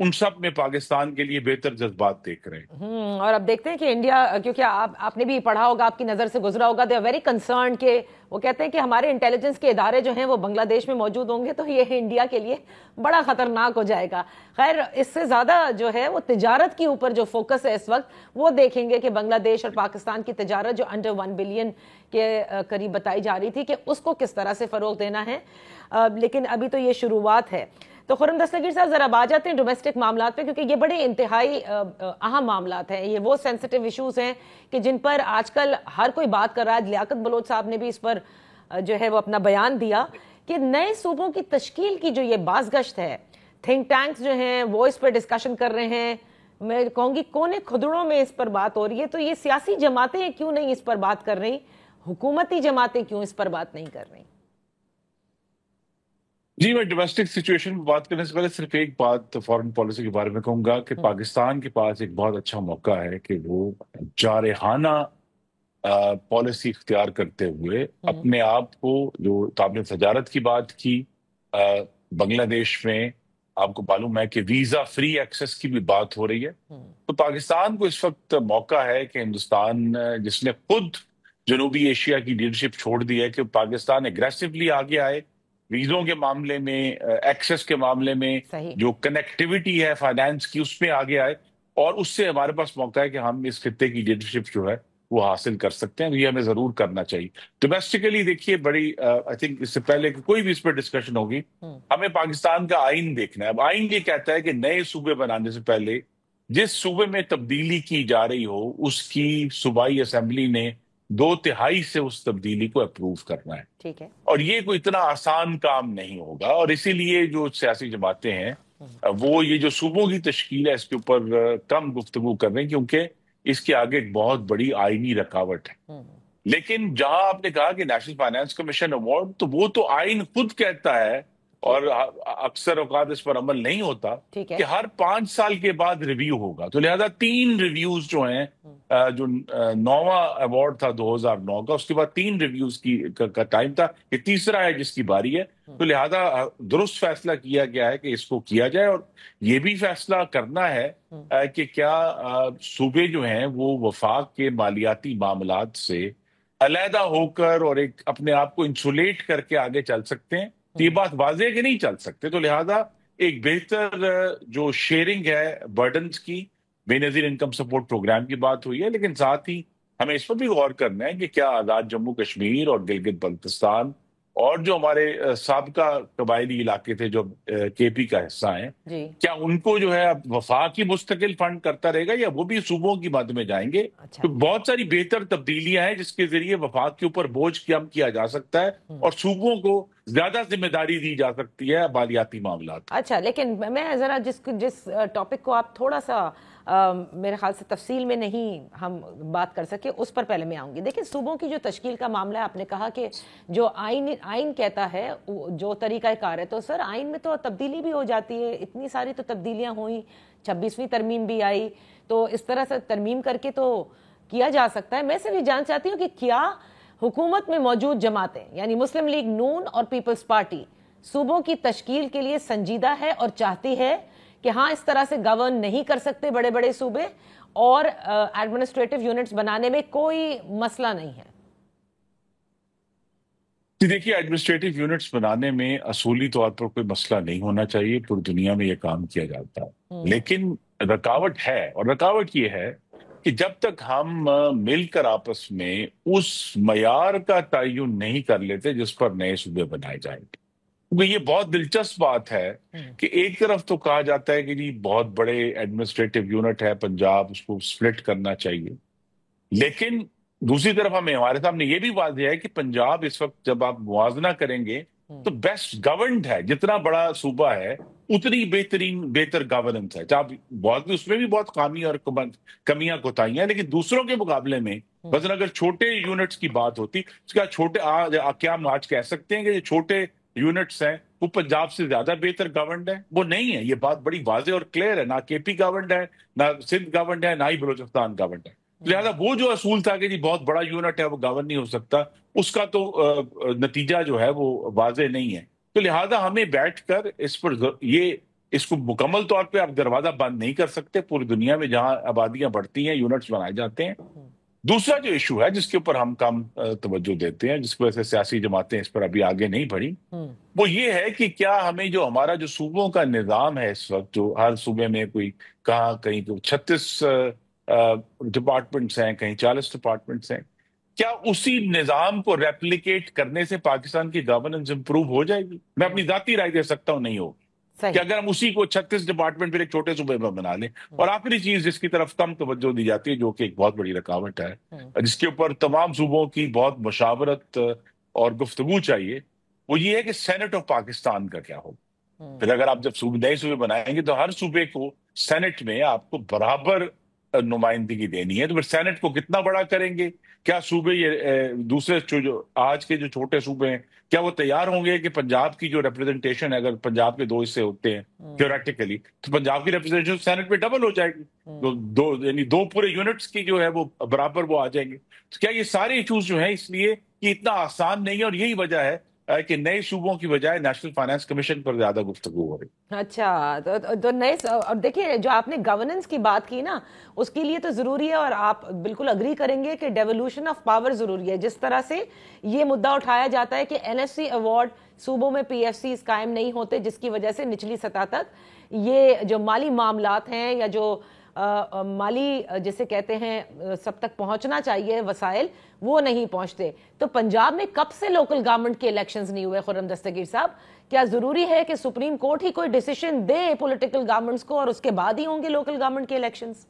ان سب میں پاکستان کے لیے بہتر جذبات دیکھ رہے ہیں۔ اور اب دیکھتے ہیں کہ انڈیا، کیونکہ آپ نے بھی پڑھا ہوگا، آپ کی نظر سے گزرا ہوگا، دے آر ویری کنسرن کہ وہ کہتے ہیں کہ ہمارے انٹیلیجنس کے ادارے جو ہیں وہ بنگلہ دیش میں موجود ہوں گے تو یہ انڈیا کے لیے بڑا خطرناک ہو جائے گا۔ خیر، اس سے زیادہ جو ہے وہ تجارت کے اوپر جو فوکس ہے اس وقت، وہ دیکھیں گے کہ بنگلہ دیش اور پاکستان کی تجارت جو انڈر 1 بلین کے قریب بتائی جا رہی تھی کہ اس کو کس طرح سے فروغ دینا ہے، لیکن ابھی تو یہ شروعات ہے۔ تو خرم دستگیر صاحب، ذرا آ جاتے ہیں ڈومیسٹک معاملات پہ، کیونکہ یہ بڑے انتہائی اہم معاملات ہیں، یہ وہ سینسٹیو ایشوز ہیں کہ جن پر آج کل ہر کوئی بات کر رہا ہے۔ لیاقت بلوچ صاحب نے بھی اس پر جو ہے وہ اپنا بیان دیا کہ نئے صوبوں کی تشکیل کی جو یہ بازگشت ہے، تھنک ٹینکس جو ہیں وہ اس پر ڈسکشن کر رہے ہیں، میں کہوں گی کونے کھدڑوں میں اس پر بات ہو رہی ہے، تو یہ سیاسی جماعتیں کیوں نہیں اس پر بات کر رہی، حکومتی جماعتیں کیوں اس پر بات نہیں کر رہی؟ جی، میں ڈومیسٹک سچویشن میں بات کرنے سے پہلے صرف ایک بات فارن پالیسی کے بارے میں کہوں گا کہ پاکستان کے پاس ایک بہت اچھا موقع ہے کہ وہ جارحانہ پالیسی اختیار کرتے ہوئے اپنے آپ کو، جو آپ نے تجارت کی بات کی، بنگلہ دیش میں آپ کو معلوم ہے کہ ویزا فری ایکسس کی بھی بات ہو رہی ہے، تو پاکستان کو اس وقت موقع ہے کہ ہندوستان، جس نے خود جنوبی ایشیا کی لیڈرشپ چھوڑ دی ہے، کہ پاکستان اگریسولی آگے آئے ویزوں کے معاملے میں، ایکسس کے معاملے میں، جو کنیکٹیوٹی ہے فائنانس کی، اس میں آگے آئے، اور اس سے ہمارے پاس موقع ہے کہ ہم اس خطے کی لیڈرشپ جو ہے وہ حاصل کر سکتے ہیں، یہ ہمیں ضرور کرنا چاہیے۔ ڈومیسٹیکلی دیکھیے، بڑی آئی تھنک اس سے پہلے کہ کوئی بھی اس پر ڈسکشن ہوگی، ہمیں پاکستان کا آئین دیکھنا ہے۔ اب آئین یہ کہتا ہے کہ نئے صوبے بنانے سے پہلے جس صوبے میں تبدیلی کی جا رہی ہو، اس کی صوبائی اسمبلی نے 2/3 سے اس تبدیلی کو اپروو کرنا ہے، ٹھیک ہے، اور یہ کوئی اتنا آسان کام نہیں ہوگا، اور اسی لیے جو سیاسی جماعتیں ہیں وہ یہ جو صوبوں کی تشکیل ہے اس کے اوپر کم گفتگو کر رہے ہیں، کیونکہ اس کے آگے ایک بہت بڑی آئینی رکاوٹ ہے۔ لیکن جہاں آپ نے کہا کہ نیشنل فائنانس کمیشن ایوارڈ، تو وہ تو آئین خود کہتا ہے، اور اکثر اوقات اس پر عمل نہیں ہوتا، کہ ہر 5 سال کے بعد ریویو ہوگا، تو لہذا 3 ریویوز جو ہیں، جو 9واں ایوارڈ تھا 2009 کا، اس کے بعد 3 ریویوز کا ٹائم تھا، یہ تیسرا ہے جس کی باری ہے، تو لہذا درست فیصلہ کیا گیا ہے کہ اس کو کیا جائے، اور یہ بھی فیصلہ کرنا ہے کہ کیا صوبے جو ہیں وہ وفاق کے مالیاتی معاملات سے علیحدہ ہو کر اور ایک اپنے آپ کو انسولیٹ کر کے آگے چل سکتے ہیں۔ یہ بات واضح ہے کہ نہیں چل سکتے، تو لہذا ایک بہتر جو شیئرنگ ہے برڈنز کی، بے نظیر انکم سپورٹ پروگرام کی بات ہوئی ہے، لیکن ساتھ ہی ہمیں اس پر بھی غور کرنا ہے کہ کیا آزاد جموں کشمیر اور گلگت بلتستان اور جو ہمارے سابقہ قبائلی علاقے تھے جو کے پی کا حصہ ہیں، کیا ان کو جو ہے وفاق کی مستقل فنڈ کرتا رہے گا، یا وہ بھی صوبوں کی مد میں جائیں گے؟ تو بہت ساری بہتر تبدیلیاں ہیں جس کے ذریعے وفاق کے اوپر بوجھ کم کیا جا سکتا ہے، اور صوبوں کو زیادہ ذمہ داری دی جا سکتی ہے مالیاتی معاملات۔ اچھا، لیکن میں ذرا جس ٹاپک کو آپ تھوڑا سا میرے خیال سے تفصیل میں نہیں ہم بات کر سکے، اس پر پہلے میں آؤں گی۔ دیکھیں، صوبوں کی جو تشکیل کا معاملہ ہے، آپ نے کہا کہ جو آئین کہتا ہے جو طریقہ کار ہے، تو سر آئین میں تو تبدیلی بھی ہو جاتی ہے، اتنی ساری تو تبدیلیاں ہوئیں، 26ویں ترمیم بھی آئی، تو اس طرح سے ترمیم کر کے تو کیا جا سکتا ہے۔ میں سے بھی جان چاہتی ہوں کہ کیا حکومت میں موجود جماعتیں، یعنی مسلم لیگ نون اور پیپلز پارٹی، صوبوں کی تشکیل کے لیے سنجیدہ ہے اور چاہتی ہے کہ ہاں اس طرح سے گورن نہیں کر سکتے بڑے بڑے صوبے، اور ایڈمنسٹریٹو یونٹس بنانے میں کوئی مسئلہ نہیں ہے؟ دیکھیے، ایڈمنسٹریٹو یونٹس بنانے میں اصولی طور پر کوئی مسئلہ نہیں ہونا چاہیے، پوری دنیا میں یہ کام کیا جاتا ہے، لیکن رکاوٹ ہے، اور رکاوٹ یہ ہے کہ جب تک ہم مل کر آپس میں اس معیار کا تعین نہیں کر لیتے جس پر نئے صوبے بنائے جائیں گے، کیونکہ یہ بہت دلچسپ بات ہے کہ ایک طرف تو کہا جاتا ہے کہ جی بہت بڑے ایڈمنسٹریٹو یونٹ ہے پنجاب، اس کو سپلٹ کرنا چاہیے، لیکن دوسری طرف ہمارے سامنے یہ بھی واضح ہے کہ پنجاب اس وقت جب آپ موازنہ کریں گے تو بیسٹ گورنڈ ہے، جتنا بڑا صوبہ ہے اتنی بہتر گورننس ہے، بہت اس میں بھی بہت خامی اور کمیاں کوتاہیاں، لیکن دوسروں کے مقابلے میں مثلا اگر چھوٹے یونٹس کی بات ہوتی، اس کا کیا ہم آج کہہ سکتے ہیں کہ جو چھوٹے یونٹس ہیں وہ پنجاب سے زیادہ بہتر گورنڈ ہے؟ وہ نہیں ہے، یہ بات بڑی واضح اور کلیئر ہے، نہ کے پی گورنڈ ہے، نہ سندھ گورنڈ ہے، نہ ہی بلوچستان گورنڈ ہے، لہذا وہ جو اصول تھا کہ جی بہت بڑا یونٹ ہے وہ گورن نہیں ہو سکتا، اس کا تو نتیجہ جو ہے وہ واضح نہیں ہے، تو لہذا ہمیں بیٹھ کر اس پر یہ اس کو مکمل طور پہ آپ دروازہ بند نہیں کر سکتے پوری دنیا میں جہاں آبادیاں بڑھتی ہیں، یونٹس بنائے جاتے ہیں۔ دوسرا جو ایشو ہے جس کے اوپر ہم کم توجہ دیتے ہیں، جس کی وجہ سے سیاسی جماعتیں اس پر ابھی آگے نہیں بڑھی، وہ یہ ہے کہ کیا ہمیں جو ہمارا جو صوبوں کا نظام ہے اس وقت، جو ہر صوبے میں کوئی کہاں کہیں 36 ڈپارٹمنٹس ہیں، کہیں 40 ڈپارٹمنٹس ہیں، کیا اسی نظام کو ریپلیکیٹ کرنے سے پاکستان کی گورننس امپروو ہو جائے گی؟ میں اپنی ذاتی رائے دے سکتا ہوں نہیں ہوگی، کہ اگر ہم اسی کو 36 ڈپارٹمنٹ پھر ایک چھوٹے صوبے میں بنا لیں۔ اور آخری چیز جس کی طرف کم توجہ دی جاتی ہے، جو کہ ایک بہت بڑی رکاوٹ ہے، جس کے اوپر تمام صوبوں کی بہت مشاورت اور گفتگو چاہیے، وہ یہ ہے کہ سینٹ آف پاکستان کا کیا ہوگا۔ پھر اگر آپ جب نئے صوبے بنائیں گے تو ہر صوبے کو سینٹ میں آپ کو برابر نمائندگی دینی ہے، تو پھر سینٹ کو کتنا بڑا کریں گے؟ کیا صوبے یہ دوسرے جو آج کے جو چھوٹے صوبے ہیں، کیا وہ تیار ہوں گے کہ پنجاب کی جو ریپرزنٹیشن ہے، اگر پنجاب کے 2 حصے ہوتے ہیں تھیوریٹیکلی، تو پنجاب کی ریپرزنٹیشن سینٹ میں ڈبل ہو جائے گی، یعنی 2 پورے یونٹس کی جو ہے وہ برابر وہ آ جائیں گے۔ تو کیا یہ سارے ایشوز جو ہیں، اس لیے یہ اتنا آسان نہیں ہے، اور یہی وجہ ہے کہ نئے صوبوں کی بجائے نیشنل فائنانس کمیشن پر زیادہ گفتگو ہو رہی۔ اچھا، تو نئے اور دیکھیے جو آپ نے گورننس کی بات کی نا، اس کے لیے تو ضروری ہے، اور آپ بالکل اگری کریں گے کہ ڈیولوشن آف پاور ضروری ہے۔ جس طرح سے یہ مدعا اٹھایا جاتا ہے کہ این ایف سی ایوارڈ صوبوں میں پی ایف سیز قائم نہیں ہوتے، جس کی وجہ سے نچلی سطح تک یہ جو مالی معاملات ہیں یا جو مالی جسے کہتے ہیں سب تک پہنچنا چاہیے وسائل، وہ نہیں پہنچتے۔ تو پنجاب میں کب سے لوکل گورنمنٹ کے الیکشنز نہیں ہوئے خرم دستگیر صاحب؟ کیا ضروری ہے کہ سپریم کورٹ ہی کوئی ڈیسیشن دے پولیٹیکل گورنمنٹس کو، اور اس کے بعد ہی ہوں گے لوکل گورنمنٹ کے الیکشنز؟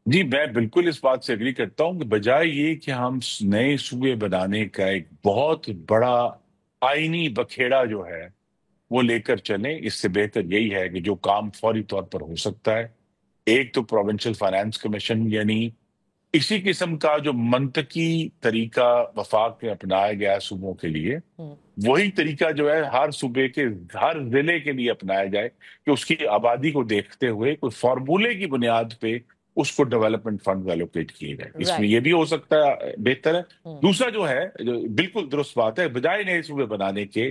جی، میں بالکل اس بات سے اگری کرتا ہوں کہ بجائے یہ کہ ہم نئے صوبے بنانے کا ایک بہت بڑا آئینی بکھیڑا جو ہے وہ لے کر چلیں، اس سے بہتر یہی ہے کہ جو کام فوری طور پر ہو سکتا ہے، ایک تو پروونشل فائنانس کمیشن، یعنی اسی قسم کا جو منطقی طریقہ وفاق میں اپنایا گیا ہے صوبوں کے لیے، وہی طریقہ جو ہے ہر صوبے کے ہر ضلع کے لیے اپنایا جائے، کہ اس کی آبادی کو دیکھتے ہوئے کوئی فارمولے کی بنیاد پہ اس کو ڈیولپمنٹ فنڈ ایلوکیٹ کیے جائے۔ اس میں یہ بھی ہو سکتا ہے، بہتر ہے۔ دوسرا جو ہے، بالکل درست بات ہے، بجائے نئے صوبے بنانے کے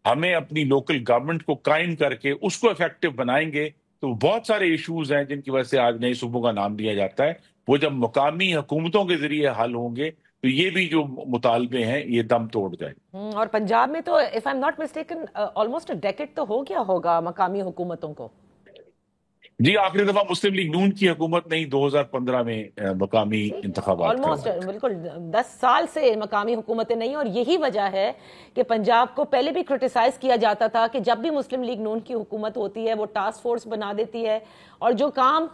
ہمیں اپنی لوکل گورنمنٹ کو قائم کر کے اس کو افیکٹو بنائیں گے تو بہت سارے ایشوز ہیں جن کی وجہ سے آج نئے صوبوں کا نام دیا جاتا ہے، وہ جب مقامی حکومتوں کے ذریعے حل ہوں گے تو یہ بھی جو مطالبے ہیں یہ دم توڑ جائیں گے۔ اور پنجاب میں تو if I'm not mistaken almost a decade تو ہو گیا ہوگا مقامی حکومتوں کو۔ جی، آخری دفعہ مسلم لیگ نون کی حکومت نے 2015 میں مقامی انتخابات آلموسٹ بالکل 10 سال سے مقامی حکومتیں نہیں، اور یہی وجہ ہے کہ پنجاب کو پہلے بھی کرٹیسائز کیا جاتا تھا کہ جب بھی مسلم لیگ نون کی حکومت ہوتی ہے وہ ٹاسک فورس بنا دیتی ہے، اور جو کام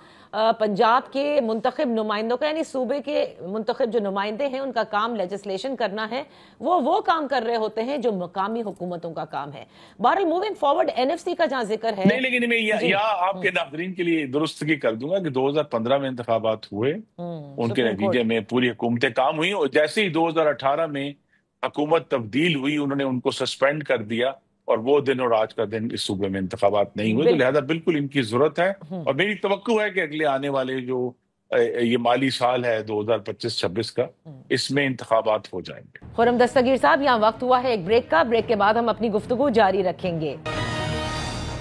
پنجاب کے منتخب نمائندوں کا، یعنی صوبے کے منتخب جو نمائندے ہیں، ان کا کام لیجسلیشن کرنا ہے، وہ کام کر رہے ہوتے ہیں جو مقامی حکومتوں کا کام ہے۔ بہرحال moving forward N F C کا جہاں ذکر ہے، نہیں، لیکن میں یہاں آپ کے ناظرین کے لیے درستگی کر دوں گا کہ 2015 میں انتخابات ہوئے، ان کے نتیجے میں پوری حکومتیں کام ہوئی، اور جیسے ہی 2018 میں حکومت تبدیل ہوئی انہوں نے ان کو سسپینڈ کر دیا، اور وہ دن اور آج کا دن اس صوبے میں انتخابات نہیں ہوئے، تو لہذا بالکل ان کی ضرورت ہے، اور میری توقع ہے کہ اگلے آنے والے جو یہ مالی سال ہے 2025-26 کا، اس میں انتخابات ہو جائیں گے۔ خرم دستگیر صاحب، یہاں وقت ہوا ہے ایک بریک کا، بریک کے بعد ہم اپنی گفتگو جاری رکھیں گے۔